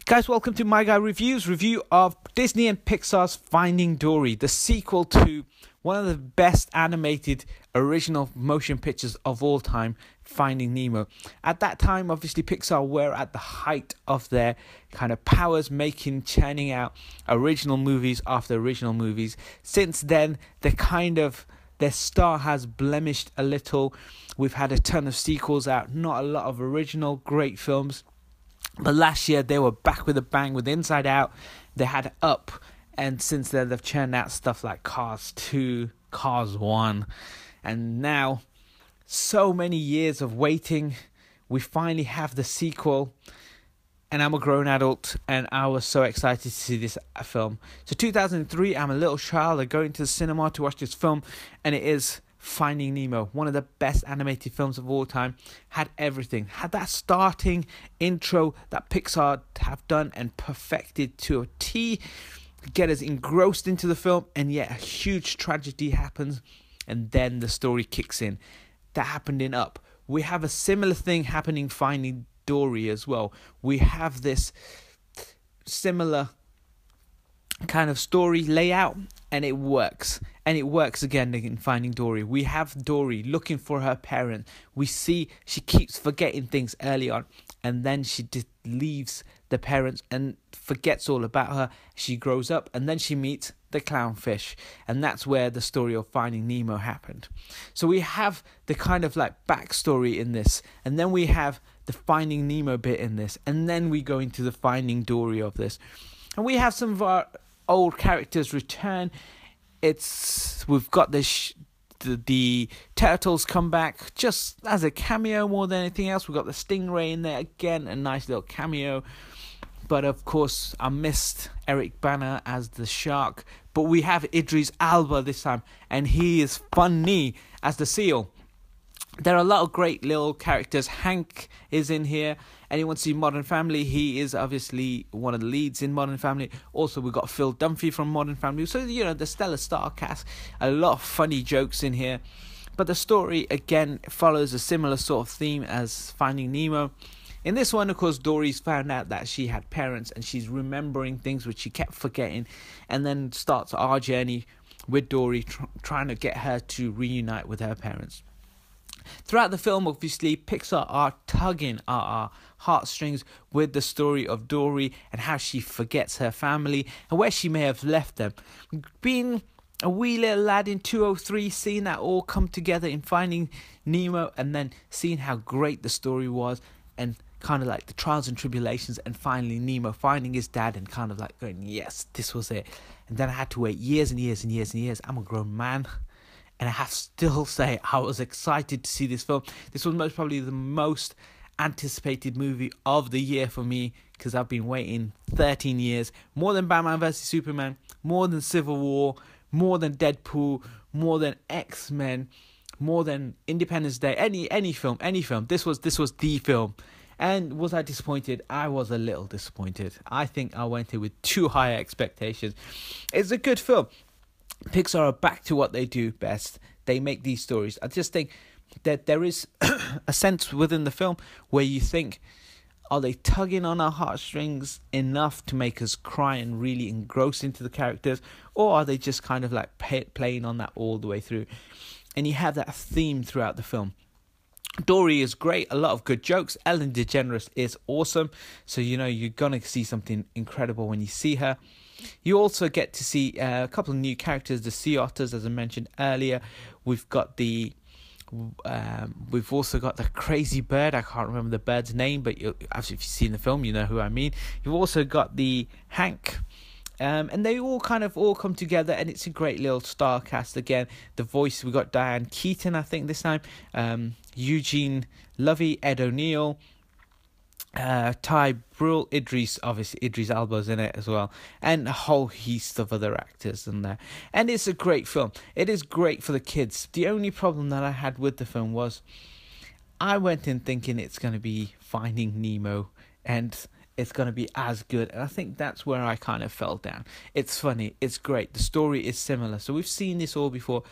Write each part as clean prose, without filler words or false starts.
Guys, welcome to MyGuy Reviews, review of Disney and Pixar's Finding Dory, the sequel to one of the best animated original motion pictures of all time, Finding Nemo. At that time, obviously, Pixar were at the height of their kind of powers, churning out original movies after original movies. Since then, their star has blemished a little. We've had a ton of sequels out, not a lot of original great films. But last year, they were back with a bang with Inside Out. They had Up. And since then, they've churned out stuff like Cars 2, Cars 1. And now, so many years of waiting, we finally have the sequel. And I'm a grown adult, and I was so excited to see this film. So 2003, I'm a little child. I go into the cinema to watch this film, and it is Finding Nemo, one of the best animated films of all time. Had everything. Had that starting intro that Pixar have done and perfected to a T. Get us engrossed into the film, and yet a huge tragedy happens, and then the story kicks in. That happened in Up. We have a similar thing happening Finding Dory as well. We have this similar kind of story layout, and it works. And it works again in Finding Dory. We have Dory looking for her parents. We see she keeps forgetting things early on, and then she just leaves the parents and forgets all about her. She grows up, and then she meets the clownfish, and that's where the story of Finding Nemo happened. So we have the kind of like backstory in this, and then we have the Finding Nemo bit in this, and then we go into the Finding Dory of this, and we have some of our old characters return. We've got the turtles come back just as a cameo more than anything else. We've got the stingray in there again, a nice little cameo. But of course, I missed Eric Bana as the shark. But we have Idris Elba this time, and he is funny as the seal. There are a lot of great little characters. Hank is in here. Anyone see Modern Family? He is obviously one of the leads in Modern Family. Also, we've got Phil Dunphy from Modern Family. So, the stellar star cast. A lot of funny jokes in here. But the story, again, follows a similar sort of theme as Finding Nemo. In this one, of course, Dory's found out that she had parents, and she's remembering things which she kept forgetting. And then starts our journey with Dory, trying to get her to reunite with her parents. Throughout the film, obviously, Pixar are tugging at our heartstrings with the story of Dory and how she forgets her family and where she may have left them. Being a wee little lad in 203, seeing that all come together in Finding Nemo, and then seeing how great the story was, and kind of like the trials and tribulations, and finally Nemo finding his dad and kind of like going, yes, this was it. And then I had to wait years and years and years and years. I'm a grown man, and I have to still say I was excited to see this film. This was most probably the most anticipated movie of the year for me, because I've been waiting 13 years. More than Batman vs Superman, more than Civil War, more than Deadpool, more than X-Men, more than Independence Day. Any film. This was the film. And was I disappointed? I was a little disappointed. I think I went in with too high expectations. It's a good film. Pixar are back to what they do best. They make these stories. I just think that there is a sense within the film where you think, are they tugging on our heartstrings enough to make us cry and really engross into the characters? Or are they just kind of like playing on that all the way through? And you have that theme throughout the film. Dory is great, a lot of good jokes. Ellen DeGeneres is awesome. So, you're going to see something incredible when you see her. You also get to see a couple of new characters, the sea otters, as I mentioned earlier. We've also got the crazy bird. I can't remember the bird's name, but if you've seen the film, you know who I mean. You've also got the Hank. And they all come together, and it's a great little star cast again. The voice, we got Diane, Keaton, I think this time, Eugene, Levy, Ed O'Neill, Ty Burrell, Idris Elba's in it as well, and a whole host of other actors in there. And it's a great film. It is great for the kids. The only problem that I had with the film was I went in thinking it's going to be Finding Nemo, and it's going to be as good. And I think that's where I kind of fell down. It's funny. It's great. The story is similar. So we've seen this all before.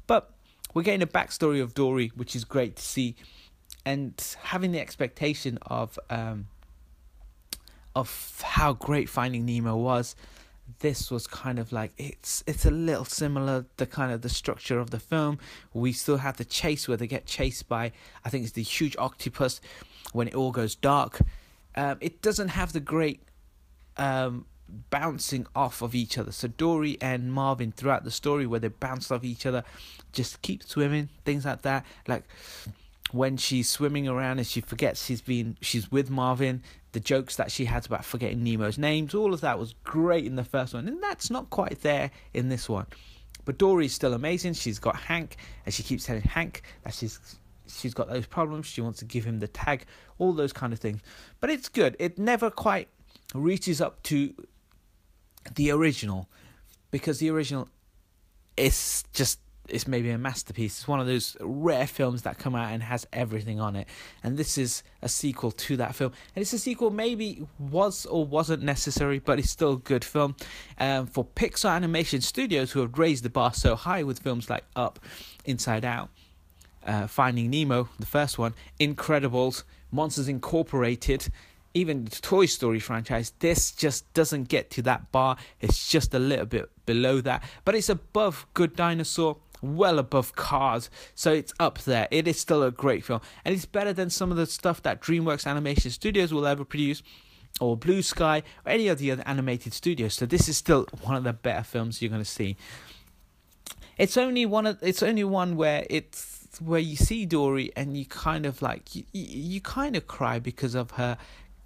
But we're getting a backstory of Dory, which is great to see. And having the expectation of of how great Finding Nemo was, this was kind of like, it's a little similar, the kind of the structure of the film. We still have the chase where they get chased by, I think it's the huge octopus when it all goes dark. It doesn't have the great bouncing off of each other. So Dory and Marvin throughout the story, where they bounce off each other, just keep swimming, things like that. Like when she's swimming around and she forgets she's with Marvin, the jokes that she had about forgetting Nemo's names, all of that was great in the first one, and that's not quite there in this one. But Dory's still amazing. She's got Hank, and she keeps telling Hank that she's got those problems. She wants to give him the tag, all those kind of things. But it's good. It never quite reaches up to the original, because the original is just, it's maybe a masterpiece. It's one of those rare films that come out and has everything on it, and this is a sequel to that film, and it's a sequel maybe was or wasn't necessary, but it's still a good film. For Pixar Animation Studios, who have raised the bar so high with films like Up, Inside Out, Finding Nemo, the first one, Incredibles, Monsters Incorporated, even the Toy Story franchise, this just doesn't get to that bar. It's just a little bit below that, but it's above Good Dinosaur, well above Cars, so it's up there. It is still a great film, and it's better than some of the stuff that DreamWorks Animation Studios will ever produce, or Blue Sky, or any of the other animated studios. So this is still one of the better films you're going to see. It's only one where you see Dory and you kind of like you kind of cry because of her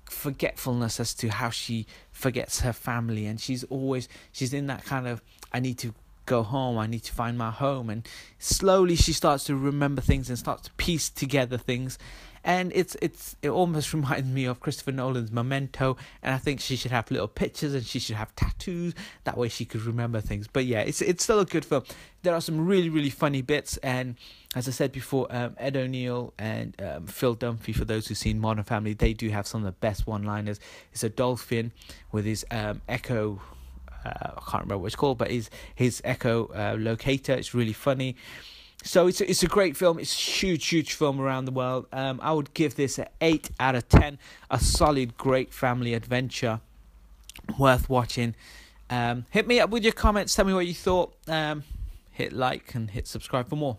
forgetfulness as to how she forgets her family, and she's in that kind of, I need to go home, I need to find my home, and slowly she starts to remember things and starts to piece together things, and it almost reminds me of Christopher Nolan's Memento, and I think she should have little pictures and she should have tattoos, that way she could remember things. But yeah, it's still a good film. There are some really, really funny bits, and as I said before, Ed O'Neill and Phil Dunphy, for those who've seen Modern Family, they do have some of the best one-liners. It's a dolphin with his echo, I can't remember what it's called, but his echo locator. It's really funny. So it's a great film. It's a huge film around the world. I would give this an 8 out of 10. A solid, great family adventure, worth watching. Hit me up with your comments. Tell me what you thought. Hit like and hit subscribe for more.